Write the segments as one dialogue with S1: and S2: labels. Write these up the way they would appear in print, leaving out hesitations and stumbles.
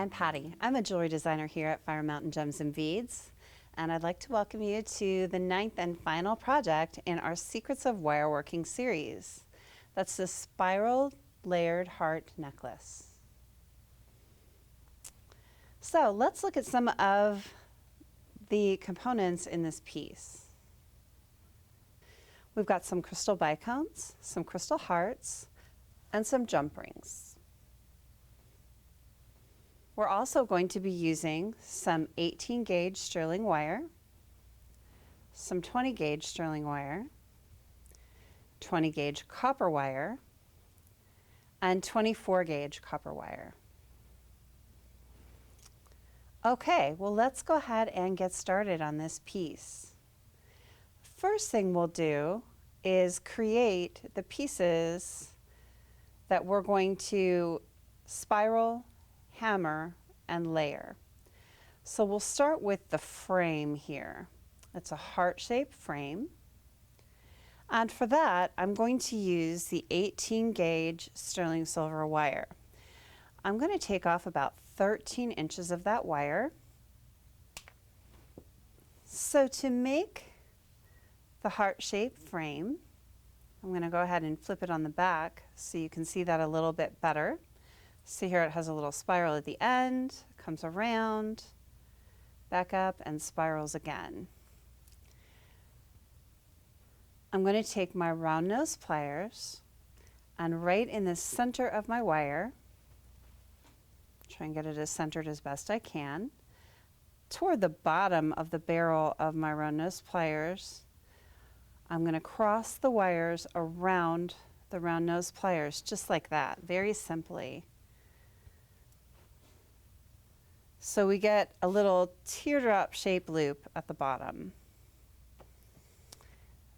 S1: I'm Patti. I'm a jewelry designer here at Fire Mountain Gems and Beads, and I'd like to welcome you to the 9th and final project in our Secrets of Wireworking series. That's the spiral layered heart necklace. So let's look at some of the components in this piece. We've got some crystal bicones, some crystal hearts, and some jump rings. We're also going to be using some 18 gauge sterling wire, some 20 gauge sterling wire, 20 gauge copper wire, and 24 gauge copper wire. Okay, well let's go ahead and get started on this piece. First thing we'll do is create the pieces that we're going to spiral, hammer, and layer. So we'll start with the frame here. It's a heart-shaped frame. And for that, I'm going to use the 18 gauge sterling silver wire. I'm going to take off about 13 inches of that wire. So to make the heart-shaped frame, I'm going to go ahead and flip it on the back so you can see that a little bit better. See here it has a little spiral at the end, comes around, back up, and spirals again. I'm going to take my round nose pliers and right in the center of my wire, try and get it as centered as best I can, toward the bottom of the barrel of my round nose pliers, I'm going to cross the wires around the round nose pliers just like that, very simply. So we get a little teardrop shaped loop at the bottom.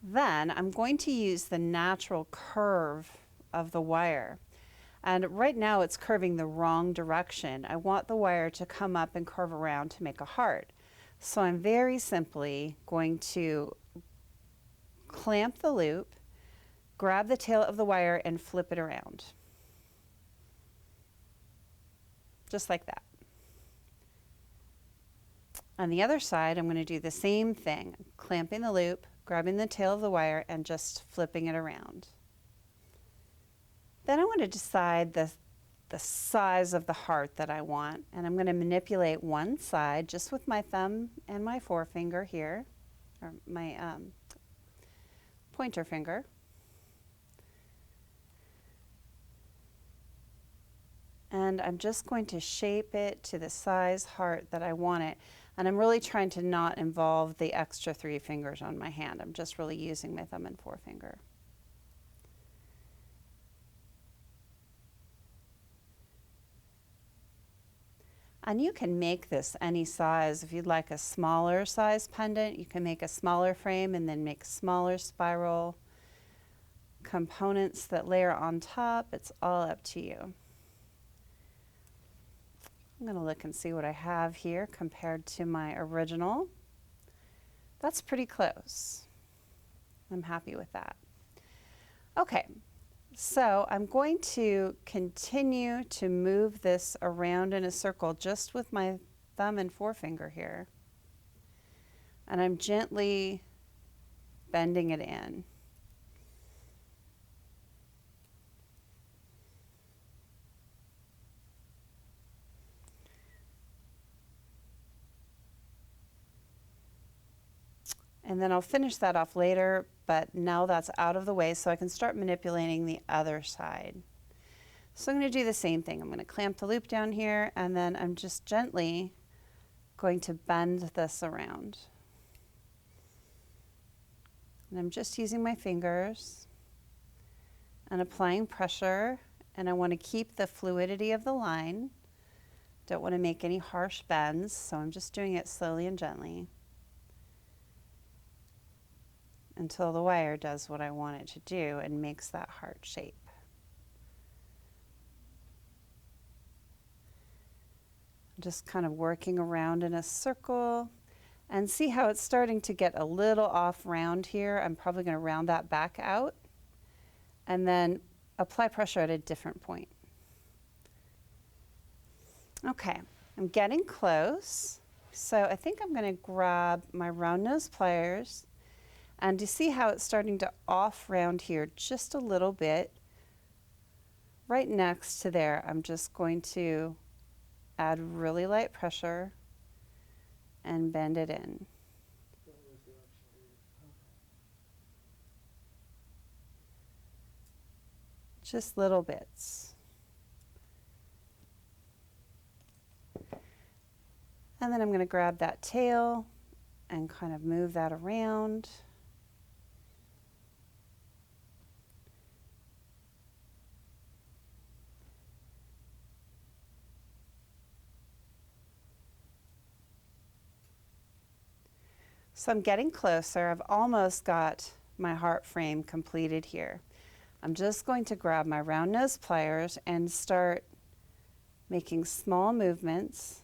S1: Then I'm going to use the natural curve of the wire. And right now it's curving the wrong direction. I want the wire to come up and curve around to make a heart. So I'm very simply going to clamp the loop, grab the tail of the wire, and flip it around. Just like that. On the other side, I'm going to do the same thing, clamping the loop, grabbing the tail of the wire, and just flipping it around. Then I want to decide the size of the heart that I want, and I'm going to manipulate one side just with my thumb and my forefinger here, or my pointer finger. And I'm just going to shape it to the size heart that I want it. And I'm really trying to not involve the extra 3 fingers on my hand. I'm just really using my thumb and forefinger. And you can make this any size. If you'd like a smaller size pendant, you can make a smaller frame and then make smaller spiral components that layer on top. It's all up to you. I'm going to look and see what I have here compared to my original. That's pretty close. I'm happy with that. Okay, so I'm going to continue to move this around in a circle just with my thumb and forefinger here. And I'm gently bending it in. And then I'll finish that off later, but now that's out of the way so I can start manipulating the other side. So I'm going to do the same thing. I'm going to clamp the loop down here, and then I'm just gently going to bend this around. And I'm just using my fingers and applying pressure, and I want to keep the fluidity of the line. Don't want to make any harsh bends, so I'm just doing it slowly and gently until the wire does what I want it to do and makes that heart shape. I'm just kind of working around in a circle, and see how it's starting to get a little off round here. I'm probably going to round that back out and then apply pressure at a different point. Okay, I'm getting close, so I think I'm going to grab my round nose pliers, and you see how it's starting to off round here just a little bit. Right next to there, I'm just going to add really light pressure and bend it in. Just little bits. And then I'm going to grab that tail and kind of move that around. So I'm getting closer. I've almost got my heart frame completed here. I'm just going to grab my round nose pliers and start making small movements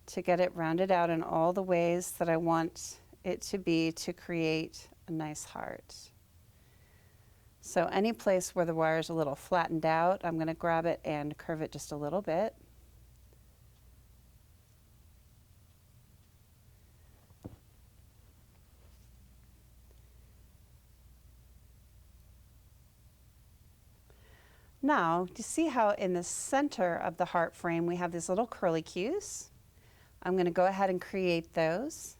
S1: to get it rounded out in all the ways that I want it to be to create a nice heart. So any place where the wire is a little flattened out, I'm going to grab it and curve it just a little bit. Now, do you see how in the center of the heart frame we have these little curly cues? I'm going to go ahead and create those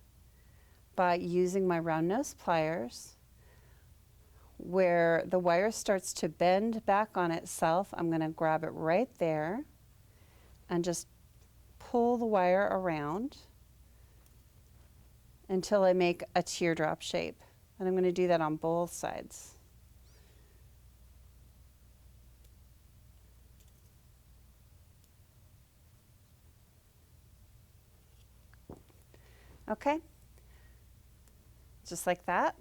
S1: by using my round nose pliers. Where the wire starts to bend back on itself, I'm going to grab it right there and just pull the wire around until I make a teardrop shape. And I'm going to do that on both sides. Okay, just like that.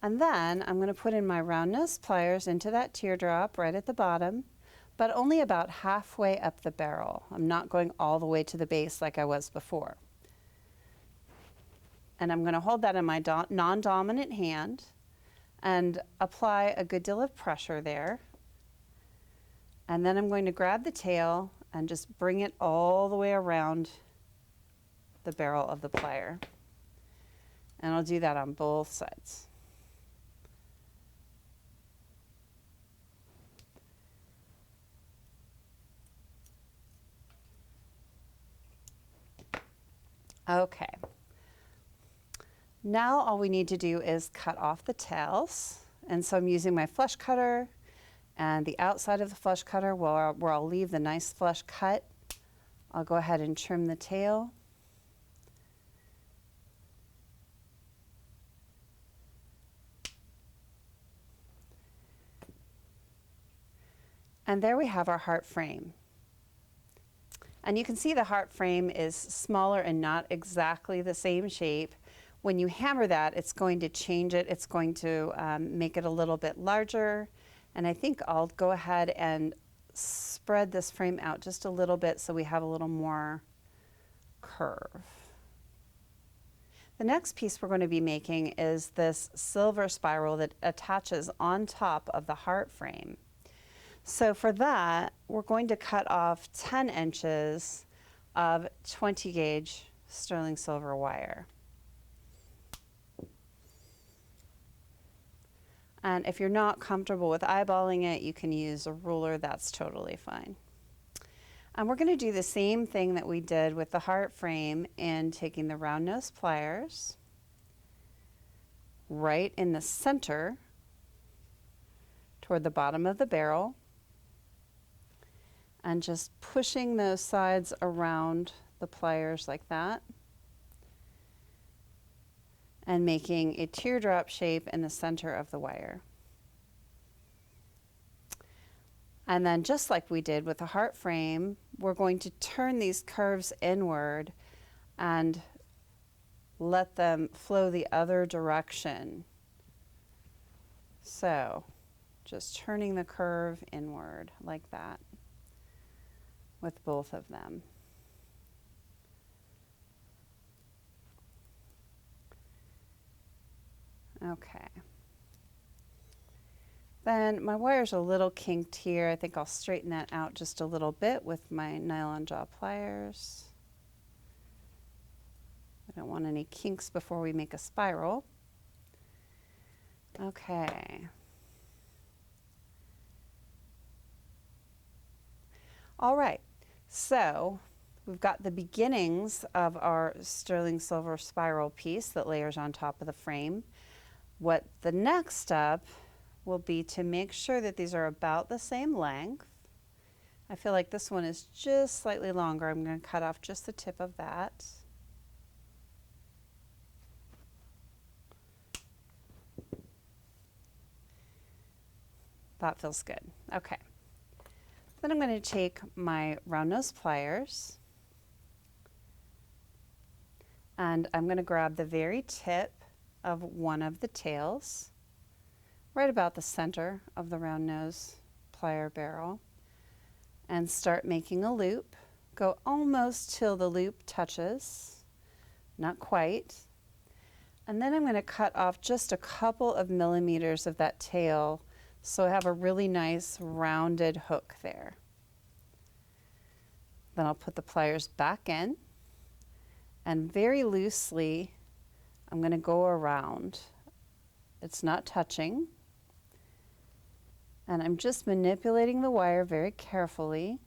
S1: And then I'm going to put in my round nose pliers into that teardrop right at the bottom, but only about halfway up the barrel. I'm not going all the way to the base like I was before. And I'm going to hold that in my non-dominant hand and apply a good deal of pressure there. And then I'm going to grab the tail and just bring it all the way around the barrel of the plier. And I'll do that on both sides. Okay. Now all we need to do is cut off the tails. And so I'm using my flush cutter and the outside of the flush cutter where I'll leave the nice flush cut. I'll go ahead and trim the tail. And there we have our heart frame. And you can see the heart frame is smaller and not exactly the same shape. When you hammer that, it's going to change it. It's going to make it a little bit larger. And I think I'll go ahead and spread this frame out just a little bit so we have a little more curve. The next piece we're going to be making is this silver spiral that attaches on top of the heart frame. So for that, we're going to cut off 10 inches of 20 gauge sterling silver wire. And if you're not comfortable with eyeballing it, you can use a ruler, that's totally fine. And we're going to do the same thing that we did with the heart frame in taking the round nose pliers right in the center toward the bottom of the barrel and just pushing those sides around the pliers like that and making a teardrop shape in the center of the wire. And then just like we did with the heart frame, we're going to turn these curves inward and let them flow the other direction. So just turning the curve inward like that with both of them. Okay. Then my wire's a little kinked here. I think I'll straighten that out just a little bit with my nylon jaw pliers. I don't want any kinks before we make a spiral. Okay. All right, so we've got the beginnings of our sterling silver spiral piece that layers on top of the frame. What the next step will be to make sure that these are about the same length. I feel like this one is just slightly longer. I'm going to cut off just the tip of that. That feels good. Okay. Then I'm going to take my round nose pliers and I'm going to grab the very tip of one of the tails, right about the center of the round nose plier barrel, and start making a loop. Go almost till the loop touches, not quite. And then I'm going to cut off just a couple of millimeters of that tail so I have a really nice rounded hook there. Then I'll put the pliers back in and very loosely I'm going to go around. It's not touching. And I'm just manipulating the wire very carefully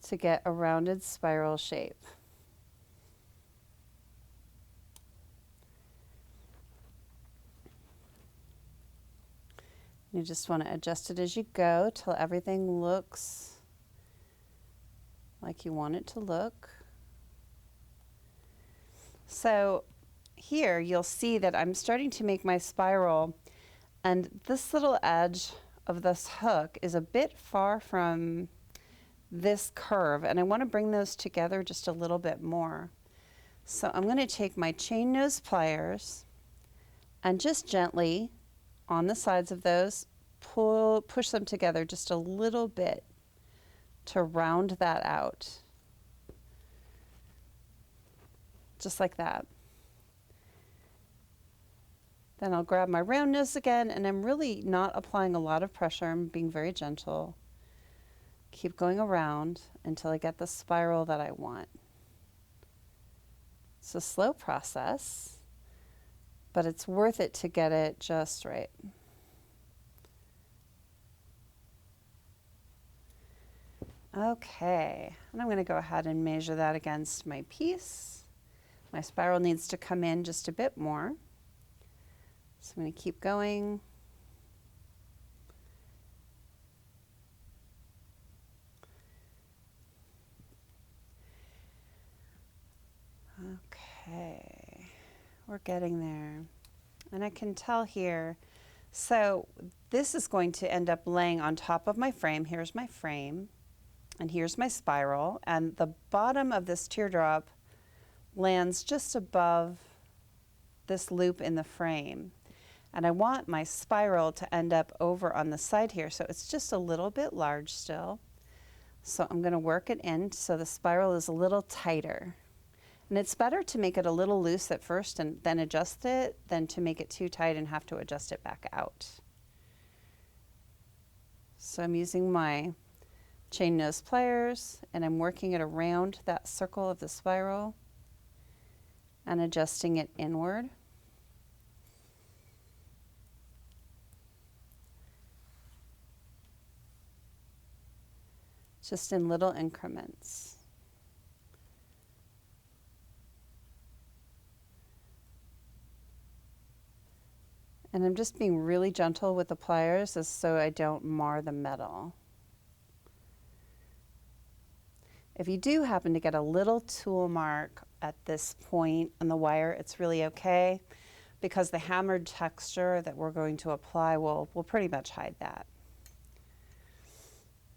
S1: to get a rounded spiral shape. You just want to adjust it as you go till everything looks like you want it to look. So here you'll see that I'm starting to make my spiral, and this little edge of this hook is a bit far from this curve, and I want to bring those together just a little bit more. So I'm going to take my chain nose pliers and just gently on the sides of those, push them together just a little bit to round that out. Just like that. Then I'll grab my round nose again, and I'm really not applying a lot of pressure. I'm being very gentle. Keep going around until I get the spiral that I want. It's a slow process, but it's worth it to get it just right. Okay, and I'm going to go ahead and measure that against my piece. My spiral needs to come in just a bit more. So I'm going to keep going. Okay, we're getting there. And I can tell here, so this is going to end up laying on top of my frame. Here's my frame, and here's my spiral, and the bottom of this teardrop lands just above this loop in the frame. And I want my spiral to end up over on the side here, so it's just a little bit large still. So I'm going to work it in so the spiral is a little tighter. And it's better to make it a little loose at first and then adjust it than to make it too tight and have to adjust it back out. So I'm using my chain nose pliers and I'm working it around that circle of the spiral and adjusting it inward. Just in little increments. And I'm just being really gentle with the pliers so I don't mar the metal. If you do happen to get a little tool mark at this point on the wire, it's really okay because the hammered texture that we're going to apply will pretty much hide that.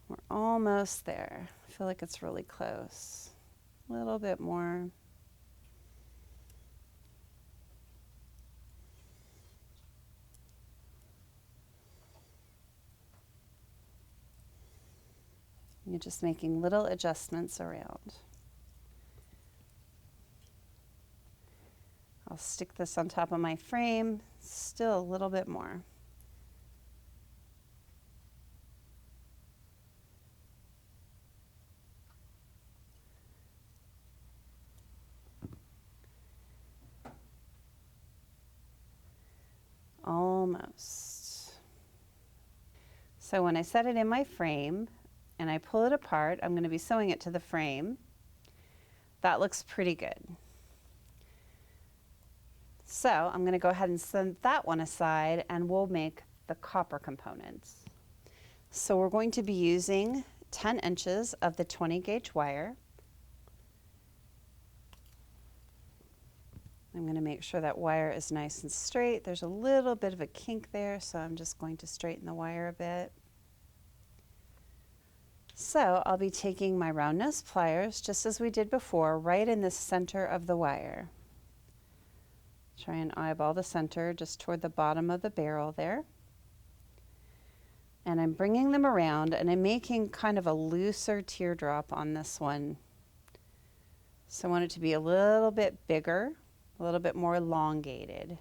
S1: We're almost there. I feel like it's really close. A little bit more. You're just making little adjustments around. I'll stick this on top of my frame, still a little bit more. Almost. So when I set it in my frame and I pull it apart, I'm going to be sewing it to the frame. That looks pretty good. So I'm going to go ahead and set that one aside and we'll make the copper components. So we're going to be using 10 inches of the 20 gauge wire. I'm going to make sure that wire is nice and straight. There's a little bit of a kink there, so I'm just going to straighten the wire a bit. So I'll be taking my round nose pliers, just as we did before, right in the center of the wire. Try and eyeball the center just toward the bottom of the barrel there. And I'm bringing them around and I'm making kind of a looser teardrop on this one. So I want it to be a little bit bigger, a little bit more elongated.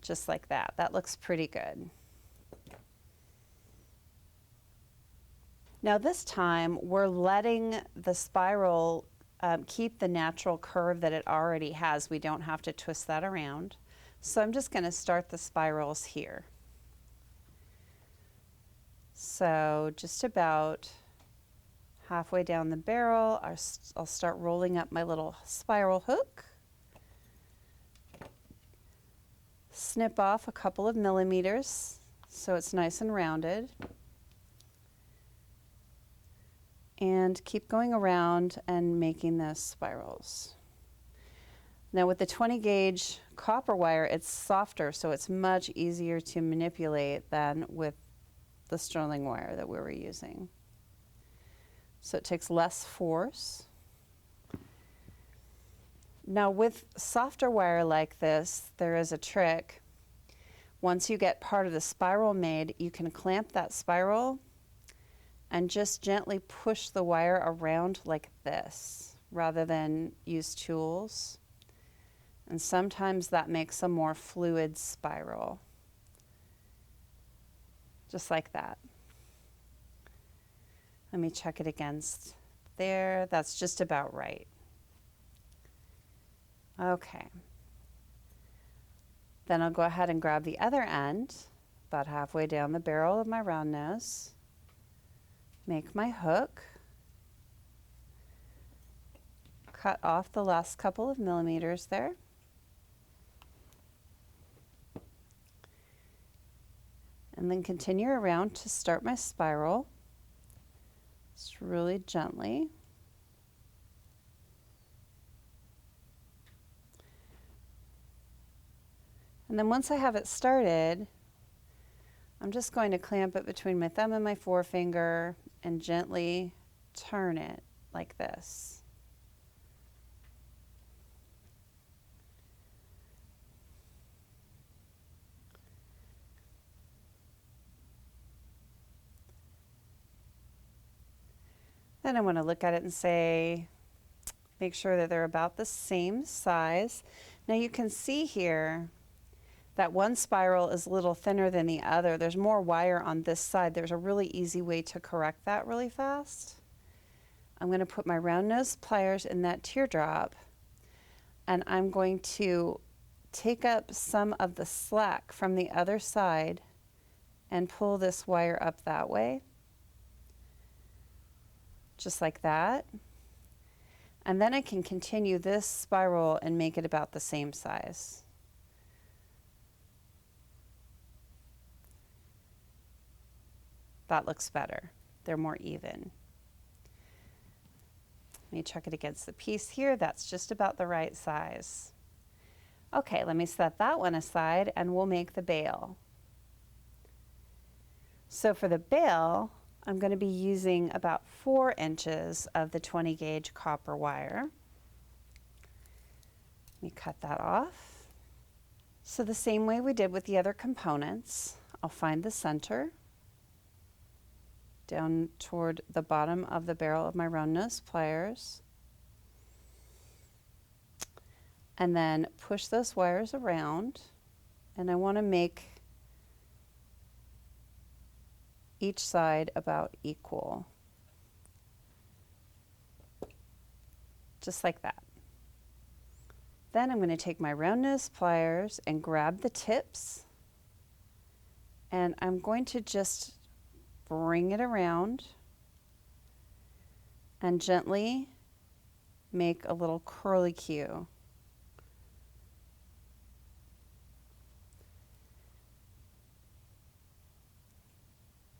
S1: Just like that. That looks pretty good. Now this time we're letting the spiral keep the natural curve that it already has. We don't have to twist that around. So I'm just going to start the spirals here. So just about halfway down the barrel, I'll start rolling up my little spiral hook. Snip off a couple of millimeters so it's nice and rounded. And keep going around and making those spirals. Now with the 20 gauge copper wire, it's softer, so it's much easier to manipulate than with the sterling wire that we were using. So it takes less force. Now with softer wire like this, there is a trick. Once you get part of the spiral made, you can clamp that spiral and just gently push the wire around like this, rather than use tools. And sometimes that makes a more fluid spiral. Just like that. Let me check it against there. That's just about right. Okay. Then I'll go ahead and grab the other end, about halfway down the barrel of my round nose. Make my hook. Cut off the last couple of millimeters there. And then continue around to start my spiral. Just really gently. And then once I have it started, I'm just going to clamp it between my thumb and my forefinger and gently turn it like this. Then I want to look at it and say, make sure that they're about the same size. Now you can see here that one spiral is a little thinner than the other. There's more wire on this side. There's a really easy way to correct that really fast. I'm going to put my round nose pliers in that teardrop, and I'm going to take up some of the slack from the other side and pull this wire up that way. Just like that. And then I can continue this spiral and make it about the same size. That looks better. They're more even. Let me check it against the piece here. That's just about the right size. Okay, let me set that one aside and we'll make the bail. So for the bail, I'm going to be using about 4 inches of the 20 gauge copper wire. Let me cut that off. So the same way we did with the other components, I'll find the center down toward the bottom of the barrel of my round nose pliers, and then push those wires around, and I want to make each side about equal. Just like that. Then I'm going to take my round nose pliers and grab the tips And I'm going to just bring it around and gently make a little curly cue.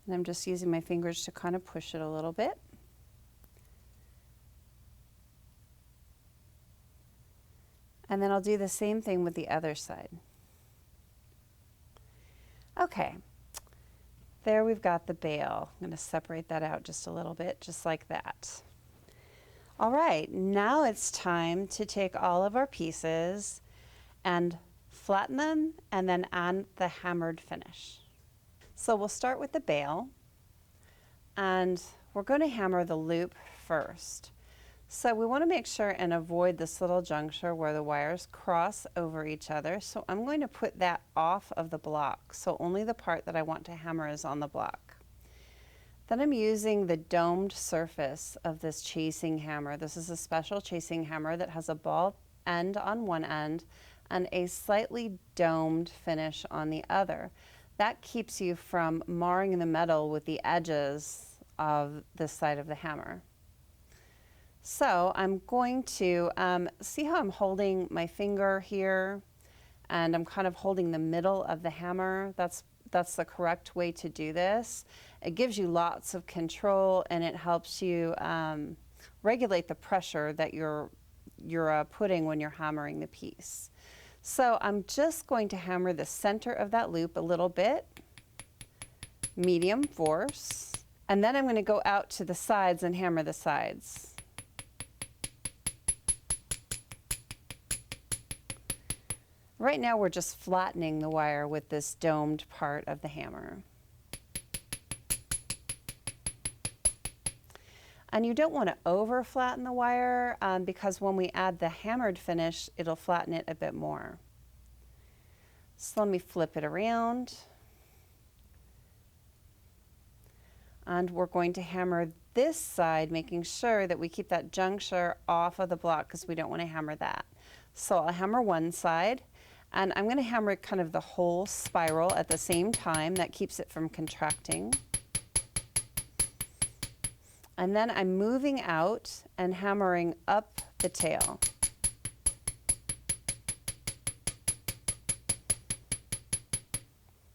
S1: And I'm just using my fingers to kind of push it a little bit. And then I'll do the same thing with the other side. Okay, there we've got the bail. I'm going to separate that out just a little bit, just like that. All right, now it's time to take all of our pieces and flatten them and then add the hammered finish. So we'll start with the bail, and we're going to hammer the loop first. So we want to make sure and avoid this little juncture where the wires cross over each other. So I'm going to put that off of the block. So only the part that I want to hammer is on the block. Then I'm using the domed surface of this chasing hammer. This is a special chasing hammer that has a ball end on one end and a slightly domed finish on the other. That keeps you from marring the metal with the edges of this side of the hammer. So I'm going to see how I'm holding my finger here, and I'm kind of holding the middle of the hammer. That's the correct way to do this. It gives you lots of control, and it helps you regulate the pressure that you're putting when you're hammering the piece. So I'm just going to hammer the center of that loop a little bit, medium force, and then I'm going to go out to the sides and hammer the sides. Right now we're just flattening the wire with this domed part of the hammer. And you don't want to over flatten the wire because when we add the hammered finish, it'll flatten it a bit more. So let me flip it around. And we're going to hammer this side, making sure that we keep that juncture off of the block because we don't want to hammer that. So I'll hammer one side. And I'm going to hammer kind of the whole spiral at the same time. That keeps it from contracting. And then I'm moving out and hammering up the tail.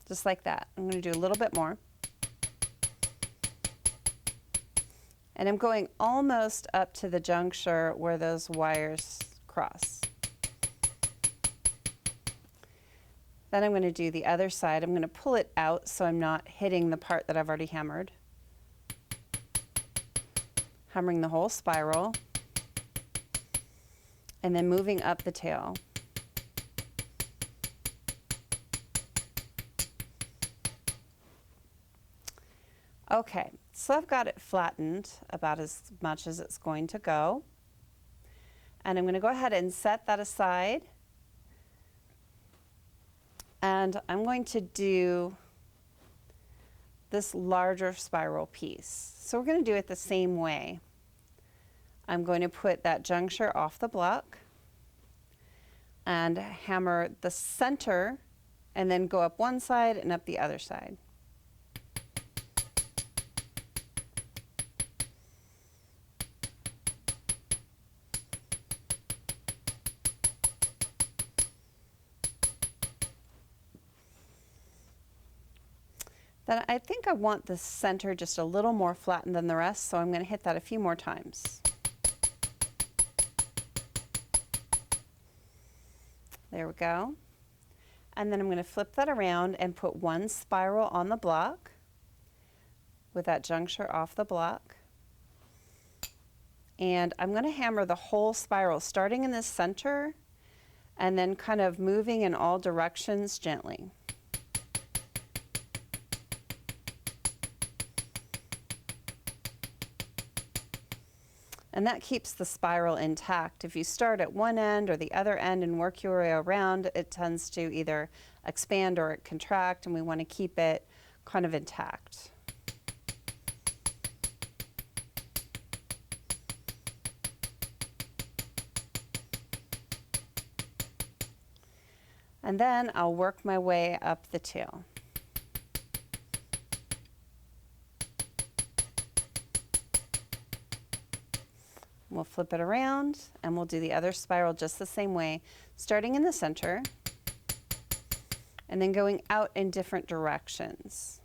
S1: Just like that. I'm going to do a little bit more. And I'm going almost up to the juncture where those wires cross. Then I'm going to do the other side. I'm going to pull it out so I'm not hitting the part that I've already hammered. Hammering the whole spiral. And then moving up the tail. Okay, so I've got it flattened about as much as it's going to go. And I'm going to go ahead and set that aside. And I'm going to do this larger spiral piece. So we're going to do it the same way. I'm going to put that juncture off the block and hammer the center and then go up one side and up the other side. Then I think I want the center just a little more flattened than the rest, so I'm going to hit that a few more times. There we go. And then I'm going to flip that around and put one spiral on the block with that juncture off the block. And I'm going to hammer the whole spiral, starting in the center and then kind of moving in all directions gently. And that keeps the spiral intact. If you start at one end or the other end and work your way around, it tends to either expand or contract, and we want to keep it kind of intact. And then I'll work my way up the tail. We'll flip it around and we'll do the other spiral just the same way, starting in the center and then going out in different directions.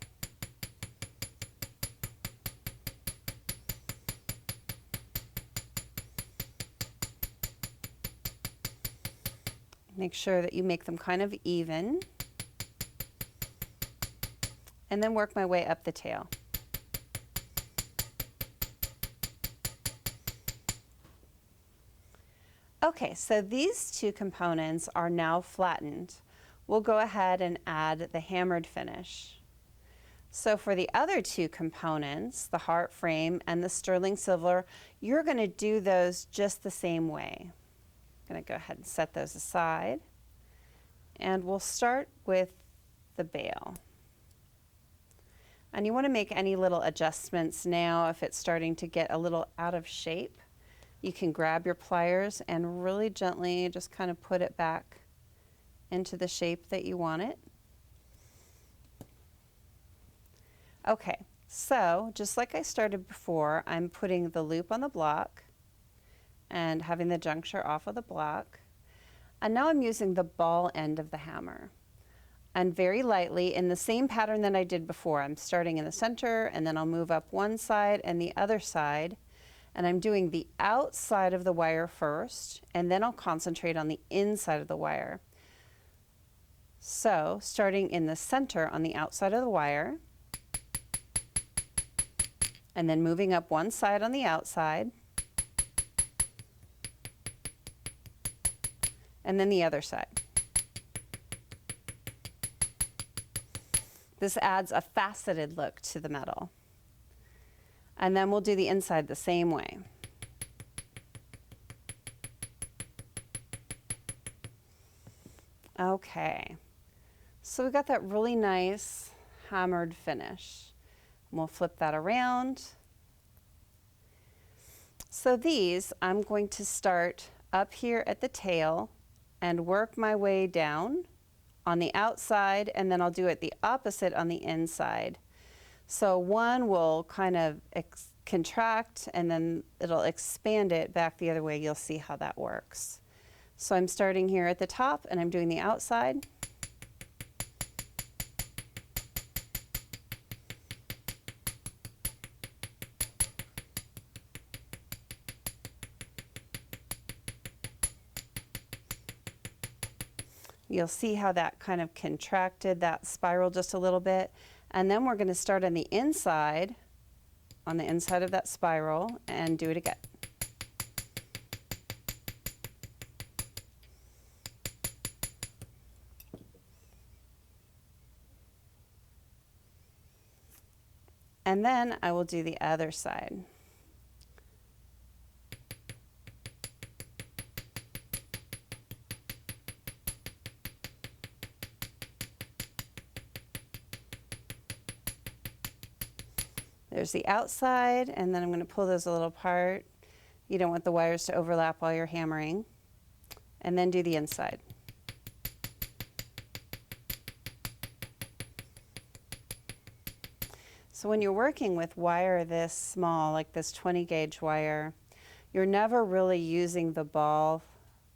S1: Make sure that you make them kind of even, and then work my way up the tail. Okay, so these two components are now flattened. We'll go ahead and add the hammered finish. So for the other two components, the heart frame and the sterling silver, you're going to do those just the same way. I'm going to go ahead and set those aside. And we'll start with the bail. And you want to make any little adjustments now if it's starting to get a little out of shape. You can grab your pliers and really gently just kind of put it back into the shape that you want it. Okay, so just like I started before, I'm putting the loop on the block and having the juncture off of the block. And now I'm using the ball end of the hammer. And very lightly, in the same pattern that I did before, I'm starting in the center and then I'll move up one side and the other side. And I'm doing the outside of the wire first, and then I'll concentrate on the inside of the wire. So, starting in the center on the outside of the wire, and then moving up one side on the outside, and then the other side. This adds a faceted look to the metal. And then we'll do the inside the same way. Okay, so we got that really nice hammered finish. We'll flip that around. So these, I'm going to start up here at the tail and work my way down on the outside, and then I'll do it the opposite on the inside. So one will kind of contract and then it'll expand it back the other way. You'll see how that works. So I'm starting here at the top and I'm doing the outside. You'll see how that kind of contracted that spiral just a little bit. And then we're going to start on the inside of that spiral and do it again. And then I will do the other side. There's the outside, and then I'm going to pull those a little apart. You don't want the wires to overlap while you're hammering. And then do the inside. So when you're working with wire this small, like this 20 gauge wire, you're never really using the ball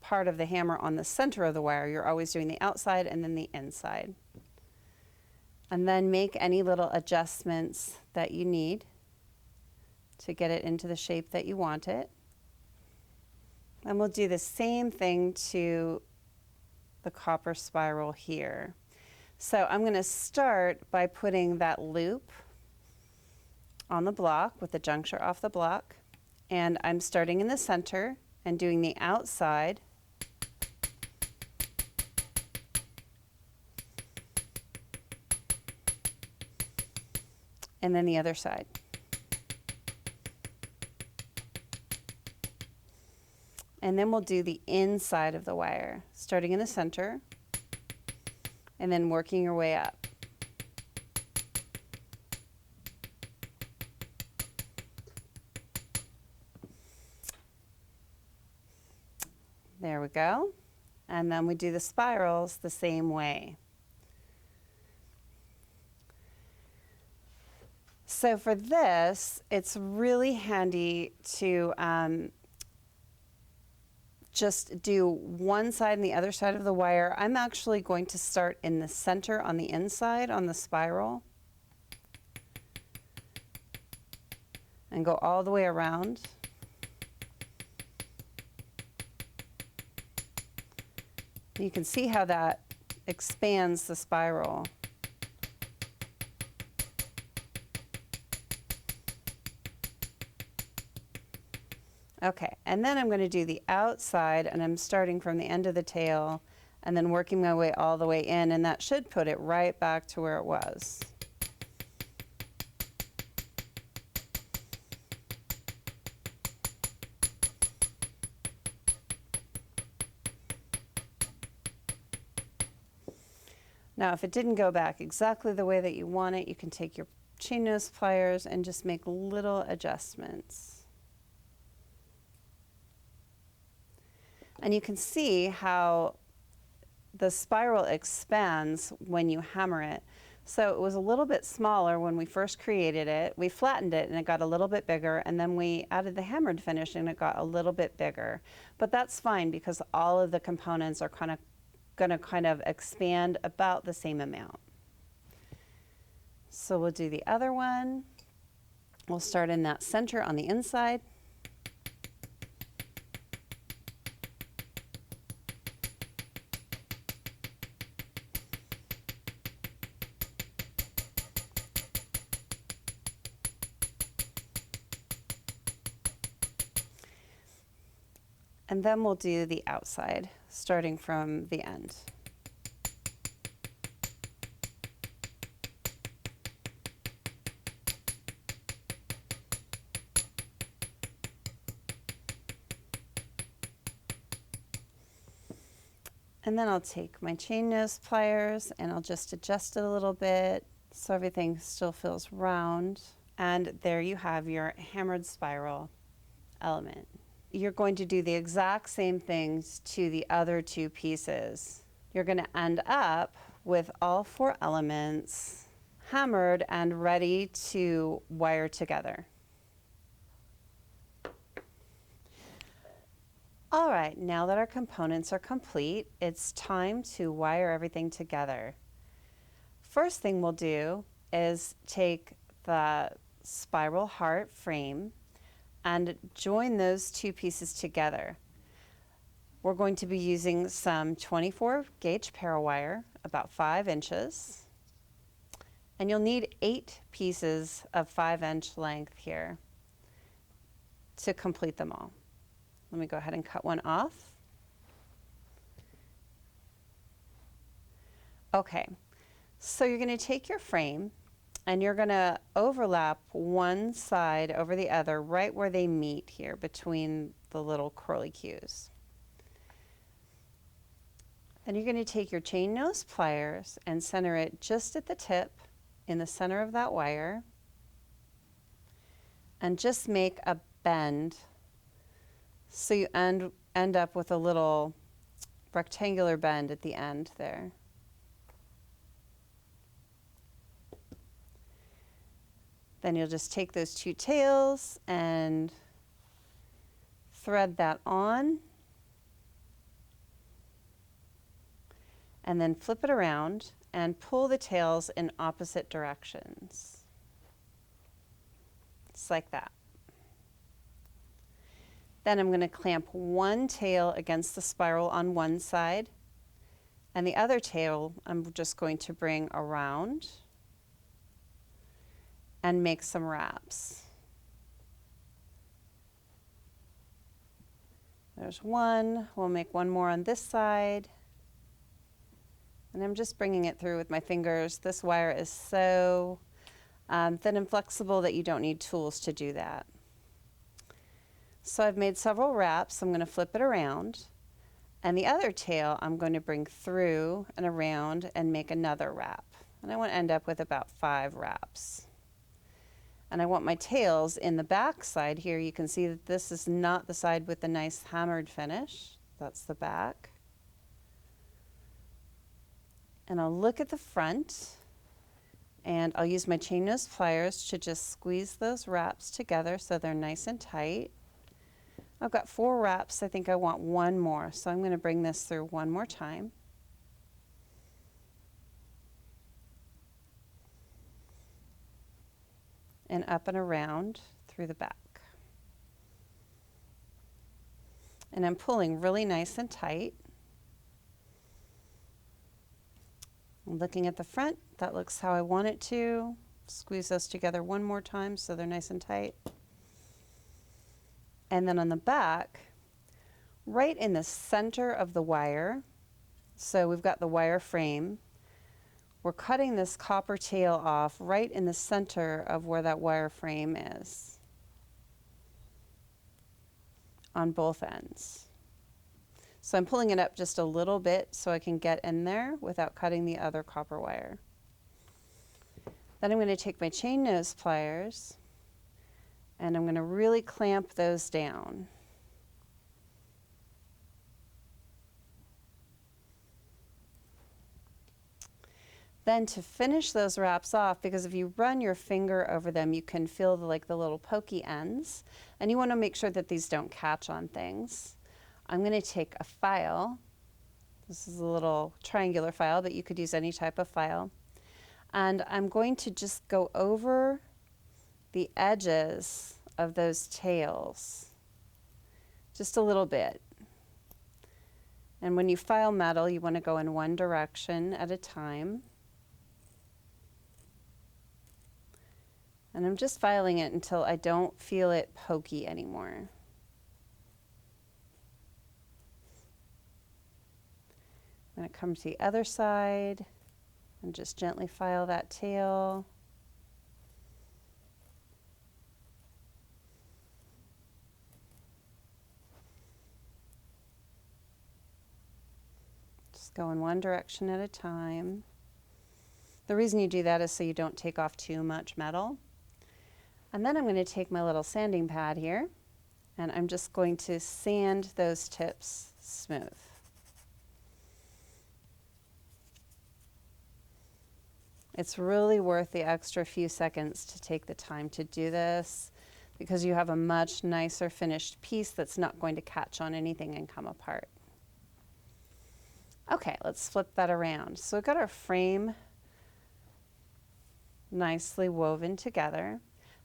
S1: part of the hammer on the center of the wire. You're always doing the outside and then the inside. And then make any little adjustments that you need to get it into the shape that you want it. And we'll do the same thing to the copper spiral here. So I'm going to start by putting that loop on the block with the juncture off the block. And I'm starting in the center and doing the outside. And then the other side. And then we'll do the inside of the wire, starting in the center and then working your way up. There we go. And then we do the spirals the same way. So for this, it's really handy to just do one side and the other side of the wire. I'm actually going to start in the center on the inside on the spiral and go all the way around. You can see how that expands the spiral. Okay, and then I'm going to do the outside, and I'm starting from the end of the tail and then working my way all the way in, and that should put it right back to where it was. Now, if it didn't go back exactly the way that you want it, you can take your chain nose pliers and just make little adjustments. And you can see how the spiral expands when you hammer it. So it was a little bit smaller when we first created it. We flattened it and it got a little bit bigger, and then we added the hammered finish and it got a little bit bigger. But that's fine because all of the components are going to expand about the same amount. So we'll do the other one. We'll start in that center on the inside. And then we'll do the outside, starting from the end. And then I'll take my chain nose pliers and I'll just adjust it a little bit so everything still feels round. And there you have your hammered spiral element. You're going to do the exact same things to the other two pieces. You're going to end up with all four elements hammered and ready to wire together. All right, now that our components are complete, it's time to wire everything together. First thing we'll do is take the spiral heart frame and join those two pieces together. We're going to be using some 24 gauge parawire, about 5 inches. And you'll need 8 pieces of 5-inch length here to complete them all. Let me go ahead and cut one off. Okay, so you're going to take your frame and you're going to overlap one side over the other right where they meet here between the little curly cues. Then you're going to take your chain nose pliers and center it just at the tip in the center of that wire and just make a bend so you end up with a little rectangular bend at the end there. Then you'll just take those two tails and thread that on, and then flip it around and pull the tails in opposite directions. Just like that. Then I'm going to clamp one tail against the spiral on one side, and the other tail I'm just going to bring around and make some wraps. There's one. We'll make one more on this side. And I'm just bringing it through with my fingers. This wire is so thin and flexible that you don't need tools to do that. So I've made several wraps. I'm going to flip it around. And the other tail I'm going to bring through and around and make another wrap. And I want to end up with about 5 wraps. And I want my tails in the back side here. You can see that this is not the side with the nice hammered finish. That's the back. And I'll look at the front, and I'll use my chain nose pliers to just squeeze those wraps together so they're nice and tight. I've got 4 wraps. I think I want one more, so I'm going to bring this through one more time. And up and around through the back. And I'm pulling really nice and tight. I'm looking at the front. That looks how I want it to. Squeeze those together one more time so they're nice and tight. And then on the back, right in the center of the wire, so we've got the wire frame, we're cutting this copper tail off right in the center of where that wire frame is on both ends. So I'm pulling it up just a little bit so I can get in there without cutting the other copper wire. Then I'm going to take my chain nose pliers and I'm going to really clamp those down. Then to finish those wraps off, because if you run your finger over them, you can feel the little pokey ends, and you want to make sure that these don't catch on things. I'm going to take a file. This is a little triangular file, but you could use any type of file. And I'm going to just go over the edges of those tails, just a little bit. And when you file metal, you want to go in one direction at a time. And I'm just filing it until I don't feel it pokey anymore. I'm going to come to the other side and just gently file that tail. Just go in one direction at a time. The reason you do that is so you don't take off too much metal. And then I'm going to take my little sanding pad here and I'm just going to sand those tips smooth. It's really worth the extra few seconds to take the time to do this because you have a much nicer finished piece that's not going to catch on anything and come apart. Okay, let's flip that around. So we've got our frame nicely woven together.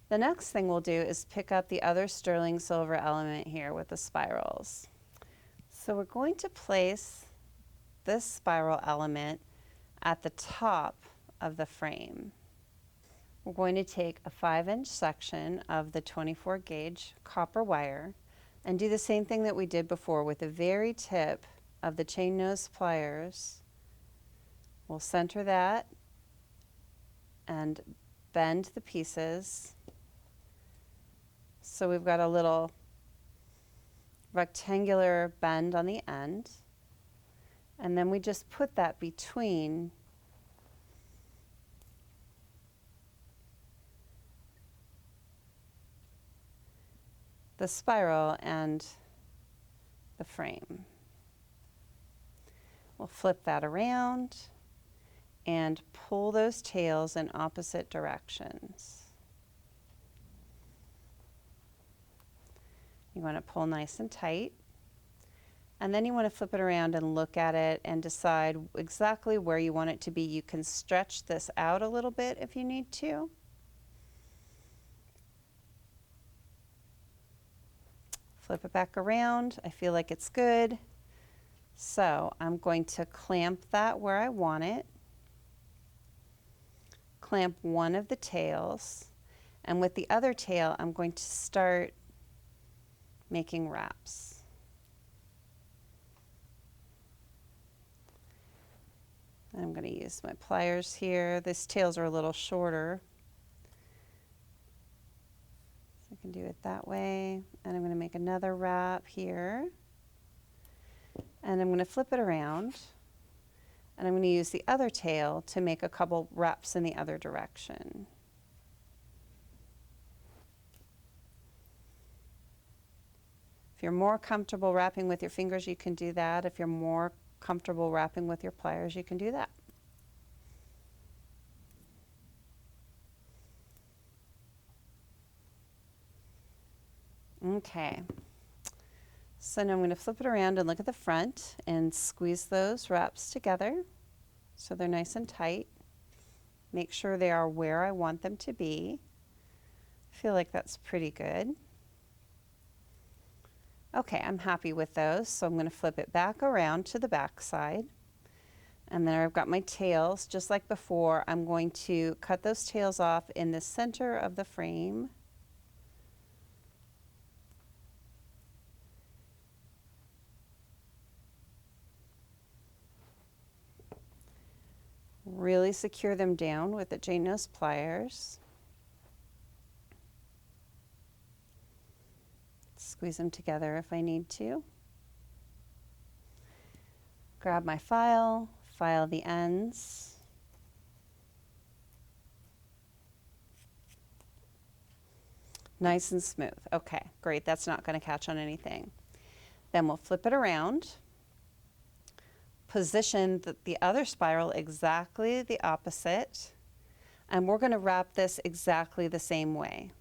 S1: The next thing we'll do is pick up the other sterling silver element here with the spirals. So we're going to place this spiral element at the top of the frame. We're going to take a 5-inch section of the 24 gauge copper wire and do the same thing that we did before with the very tip of the chain nose pliers. We'll center that and bend the pieces. So we've got a little rectangular bend on the end, and then we just put that between the spiral and the frame. We'll flip that around and pull those tails in opposite directions. You want to pull nice and tight, and then you want to flip it around and look at it and decide exactly where you want it to be. You can stretch this out a little bit if you need to. Flip it back around. I feel like it's good. So I'm going to clamp that where I want it. Clamp one of the tails, and with the other tail I'm going to start making wraps. I'm going to use my pliers here. These tails are a little shorter, so I can do it that way. And I'm going to make another wrap here, and I'm going to flip it around, and I'm going to use the other tail to make a couple wraps in the other direction. If you're more comfortable wrapping with your fingers, you can do that. If you're more comfortable wrapping with your pliers, you can do that. Okay, So now I'm going to flip it around and look at the front and squeeze those wraps together so they're nice and tight. Make sure they are where I want them to be. I feel like that's pretty good. Okay, I'm happy with those, so I'm going to flip it back around to the back side. And then I've got my tails, just like before. I'm going to cut those tails off in the center of the frame. Really secure them down with the chain nose pliers. Squeeze them together if I need to. Grab my file, file the ends. Nice and smooth. Okay, great. That's not going to catch on anything. Then we'll flip it around. Position the other spiral exactly the opposite. And we're going to wrap this exactly the same way.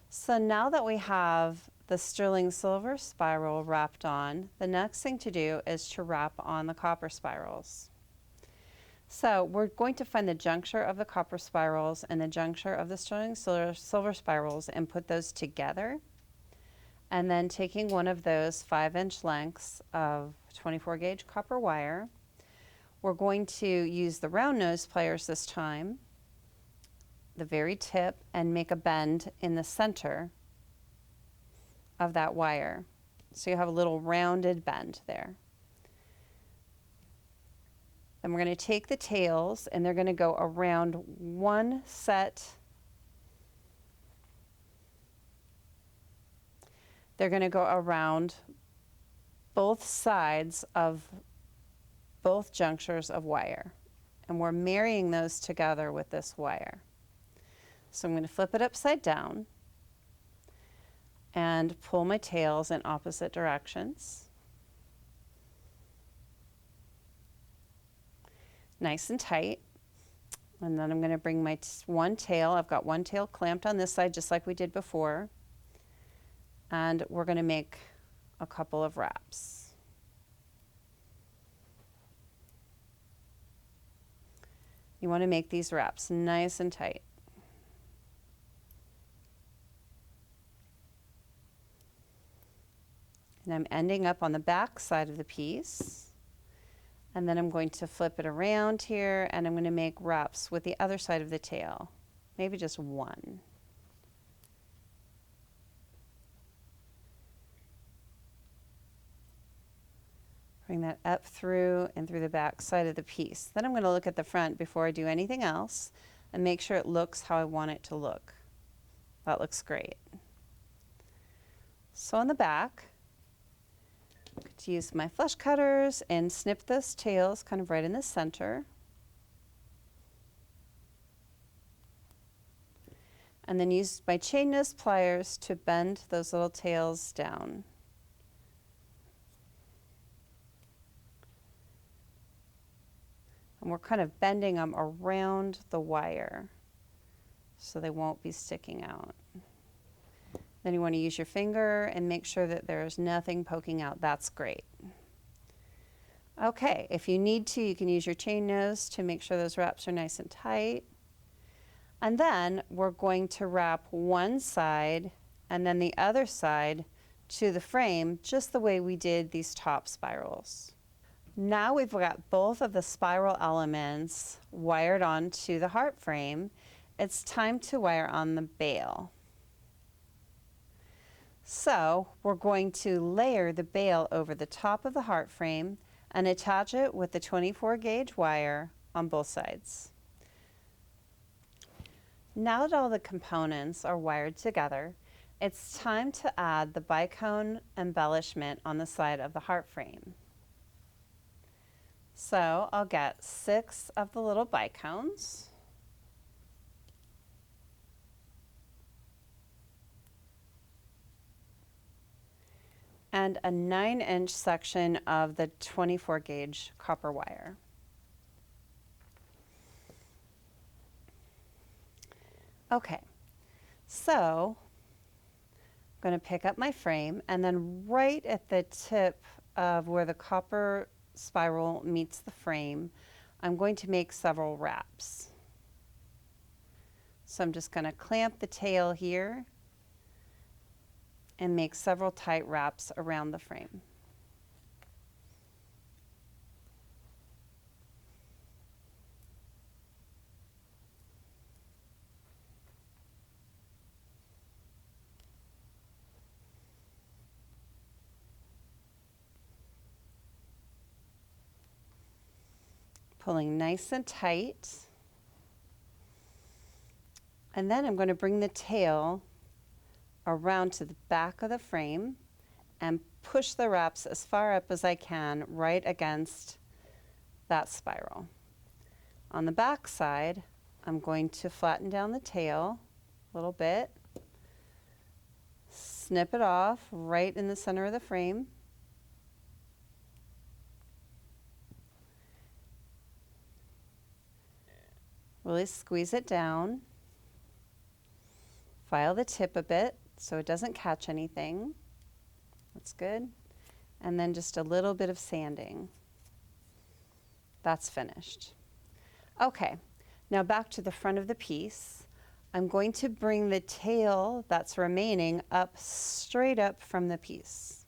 S1: So now that we have the sterling silver spiral wrapped on, the next thing to do is to wrap on the copper spirals. So we're going to find the juncture of the copper spirals and the juncture of the sterling silver spirals and put those together. And then taking one of those 5-inch lengths of 24 gauge copper wire, we're going to use the round nose pliers this time, the very tip, and make a bend in the center of that wire. So you have a little rounded bend there. Then we're going to take the tails and they're going to go around one set. They're going to go around both sides of both junctures of wire. And we're marrying those together with this wire. So I'm going to flip it upside down and pull my tails in opposite directions. Nice and tight. And then I'm going to bring my one tail. I've got one tail clamped on this side just like we did before. And we're going to make a couple of wraps. You want to make these wraps nice and tight. And I'm ending up on the back side of the piece. And then I'm going to flip it around here and I'm going to make wraps with the other side of the tail. Maybe just one. Bring that up through and through the back side of the piece. Then I'm going to look at the front before I do anything else and make sure it looks how I want it to look. That looks great. So on the back, I'm going to use my flush cutters and snip those tails kind of right in the center. And then use my chain nose pliers to bend those little tails down. And we're kind of bending them around the wire so they won't be sticking out. Then you want to use your finger and make sure that there's nothing poking out. That's great. Okay, if you need to, you can use your chain nose to make sure those wraps are nice and tight. And then we're going to wrap one side and then the other side to the frame just the way we did these top spirals. Now we've got both of the spiral elements wired onto the heart frame. It's time to wire on the bail. So we're going to layer the bail over the top of the heart frame and attach it with the 24 gauge wire on both sides. Now that all the components are wired together, it's time to add the bicone embellishment on the side of the heart frame. So I'll get 6 of the little bicones. And a 9-inch section of the 24 gauge copper wire. Okay, so I'm going to pick up my frame, and then right at the tip of where the copper spiral meets the frame, I'm going to make several wraps. So I'm just going to clamp the tail here and make several tight wraps around the frame. Pulling nice and tight. And then I'm going to bring the tail around to the back of the frame and push the wraps as far up as I can right against that spiral. On the back side, I'm going to flatten down the tail a little bit, snip it off right in the center of the frame. Really squeeze it down. File the tip a bit so it doesn't catch anything. That's good. And then just a little bit of sanding. That's finished. Okay, now back to the front of the piece. I'm going to bring the tail that's remaining up straight up from the piece.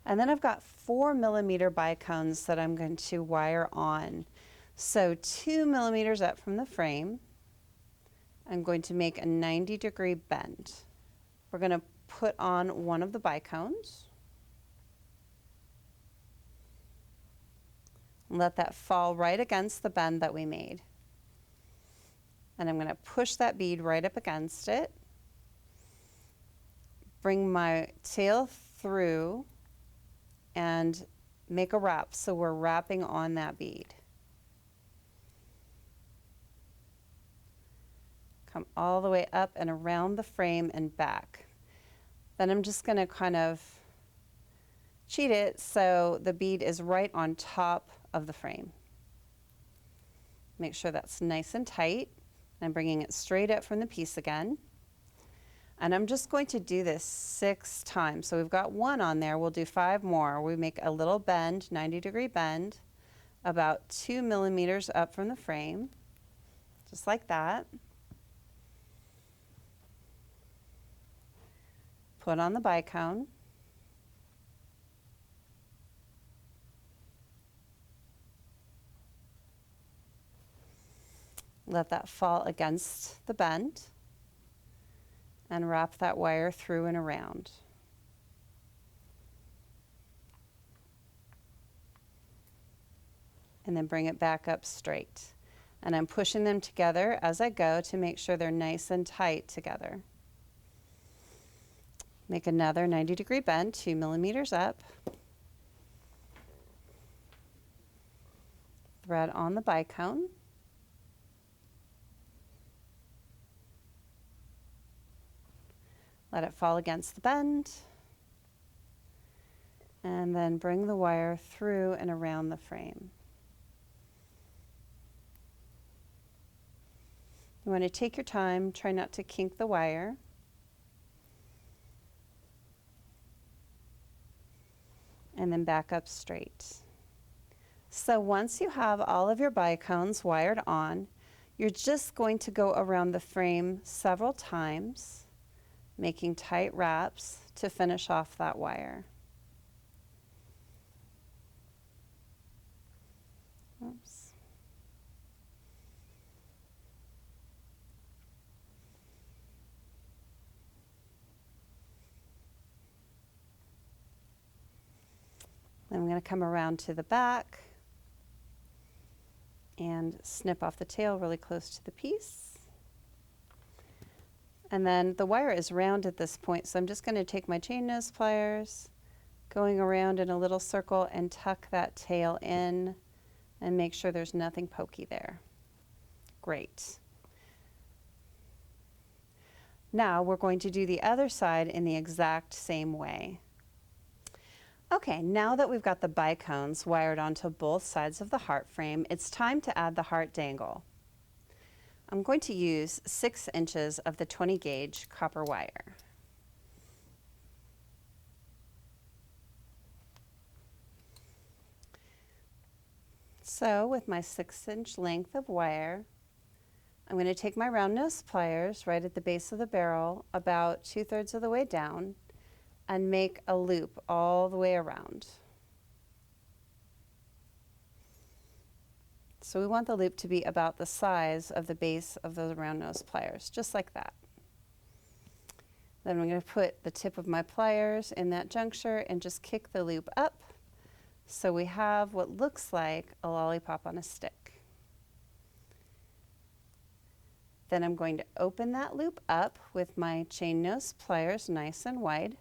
S1: And then I've got 4mm bicones that I'm going to wire on. So 2 millimeters up from the frame, I'm going to make a 90-degree bend. We're going to put on one of the bicones. Let that fall right against the bend that we made. And I'm going to push that bead right up against it. Bring my tail through and make a wrap, so we're wrapping on that bead. Come all the way up and around the frame and back. Then I'm just going to kind of cheat it so the bead is right on top of the frame. Make sure that's nice and tight. I'm bringing it straight up from the piece again. And I'm just going to do this 6 times. So we've got 1 on there. We'll do 5 more. We make a little bend, 90-degree bend, about 2 millimeters up from the frame, just like that. Put on the bicone. Let that fall against the bend and wrap that wire through and around. And then bring it back up straight. And I'm pushing them together as I go to make sure they're nice and tight together. Make another 90-degree bend, 2 millimeters up. Thread on the bicone. Let it fall against the bend. And then bring the wire through and around the frame. You want to take your time, try not to kink the wire. And then back up straight. So once you have all of your bicones wired on, you're just going to go around the frame several times, making tight wraps to finish off that wire. Oops. Then I'm going to come around to the back and snip off the tail really close to the piece. And then the wire is round at this point, so I'm just going to take my chain nose pliers, going around in a little circle and tuck that tail in and make sure there's nothing pokey there. Great. Now we're going to do the other side in the exact same way. Okay, now that we've got the bicones wired onto both sides of the heart frame, it's time to add the heart dangle. I'm going to use 6 inches of the 20 gauge copper wire. So with my 6-inch length of wire, I'm going to take my round nose pliers right at the base of the barrel, about 2/3 of the way down, and make a loop all the way around. So we want the loop to be about the size of the base of those round nose pliers, just like that. Then I'm going to put the tip of my pliers in that juncture and just kick the loop up so we have what looks like a lollipop on a stick. Then I'm going to open that loop up with my chain nose pliers nice and wide.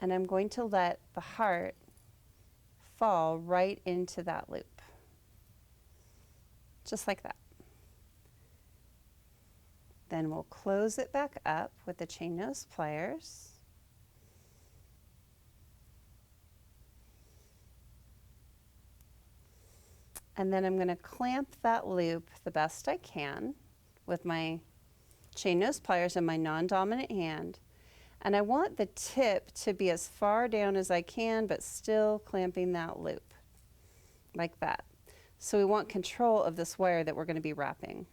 S1: And I'm going to let the heart fall right into that loop, just like that. Then we'll close it back up with the chain nose pliers. And then I'm going to clamp that loop the best I can with my chain nose pliers in my non-dominant hand. And I want the tip to be as far down as I can, but still clamping that loop, like that. So we want control of this wire that we're going to be wrapping.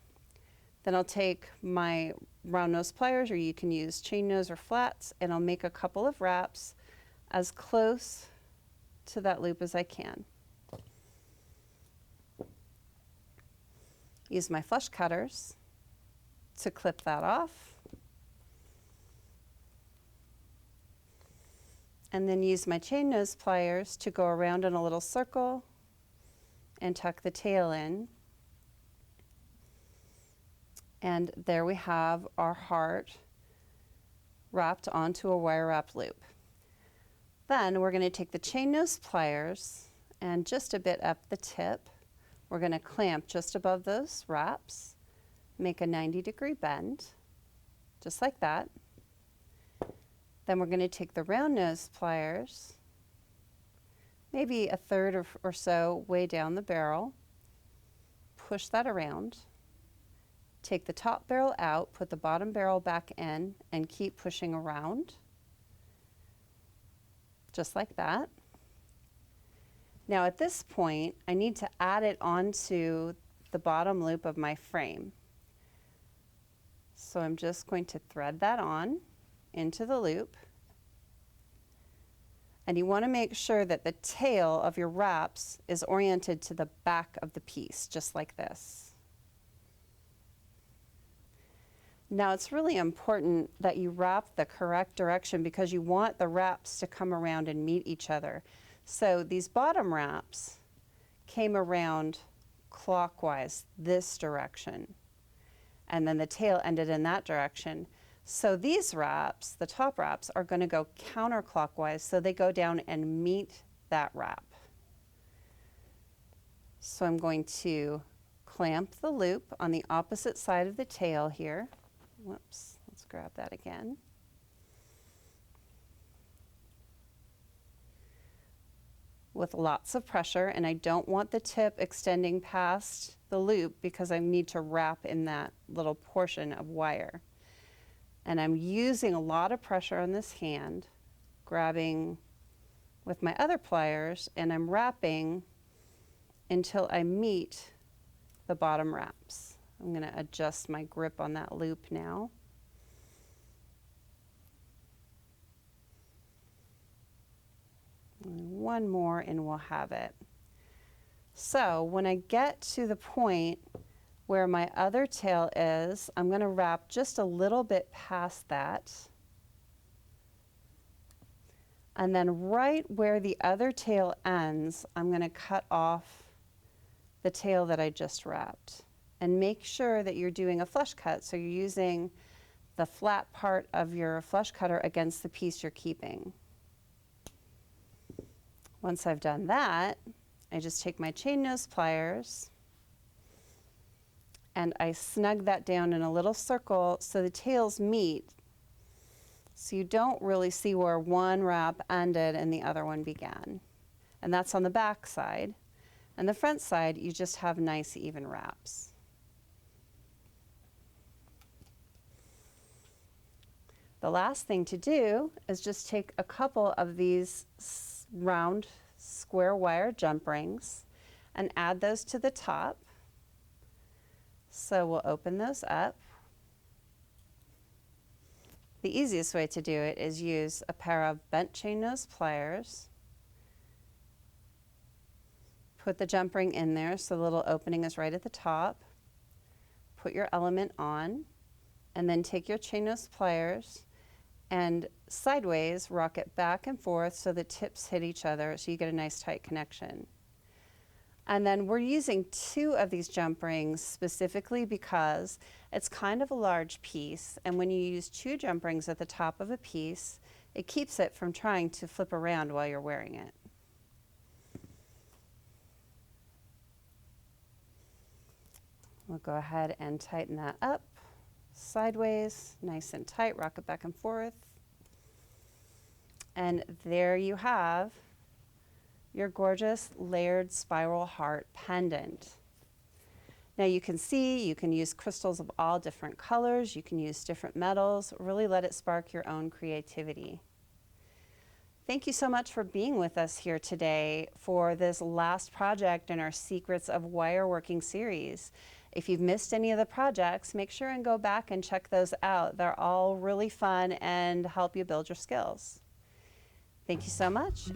S1: Then I'll take my round nose pliers, or you can use chain nose or flats, and I'll make a couple of wraps as close to that loop as I can. Use my flush cutters to clip that off. And then use my chain nose pliers to go around in a little circle and tuck the tail in. And there we have our heart wrapped onto a wire wrapped loop. Then we're going to take the chain nose pliers and just a bit up the tip, we're going to clamp just above those wraps, make a 90-degree bend, just like that. Then we're going to take the round nose pliers, maybe 1/3 or so way down the barrel, push that around, take the top barrel out, put the bottom barrel back in, and keep pushing around, just like that. Now at this point, I need to add it onto the bottom loop of my frame. So I'm just going to thread that on into the loop. And you want to make sure that the tail of your wraps is oriented to the back of the piece, just like this. Now it's really important that you wrap the correct direction because you want the wraps to come around and meet each other. So these bottom wraps came around clockwise, this direction, and then the tail ended in that direction. So these wraps, the top wraps, are going to go counterclockwise, so they go down and meet that wrap. So I'm going to clamp the loop on the opposite side of the tail here. Whoops, let's grab that again. With lots of pressure, and I don't want the tip extending past the loop because I need to wrap in that little portion of wire. And I'm using a lot of pressure on this hand, grabbing with my other pliers, and I'm wrapping until I meet the bottom wraps. I'm going to adjust my grip on that loop now. And one more and we'll have it. So when I get to the point where my other tail is, I'm going to wrap just a little bit past that. And then right where the other tail ends, I'm going to cut off the tail that I just wrapped. And make sure that you're doing a flush cut, so you're using the flat part of your flush cutter against the piece you're keeping. Once I've done that, I just take my chain nose pliers and I snug that down in a little circle so the tails meet, so you don't really see where one wrap ended and the other one began. And that's on the back side. And the front side, you just have nice even wraps. The last thing to do is just take a couple of these round square wire jump rings and add those to the top. So we'll open those up. The easiest way to do it is use a pair of bent chain nose pliers. Put the jump ring in there so the little opening is right at the top. Put your element on, and then take your chain nose pliers and sideways rock it back and forth so the tips hit each other so you get a nice tight connection. And then we're using 2 of these jump rings specifically because it's kind of a large piece, and when you use 2 jump rings at the top of a piece, it keeps it from trying to flip around while you're wearing it. We'll go ahead and tighten that up sideways, nice and tight, rock it back and forth. And there you have your gorgeous layered spiral heart pendant. Now you can see, you can use crystals of all different colors, you can use different metals, really let it spark your own creativity. Thank you so much for being with us here today for this last project in our Secrets of Wireworking series. If you've missed any of the projects, make sure and go back and check those out. They're all really fun and help you build your skills. Thank you so much.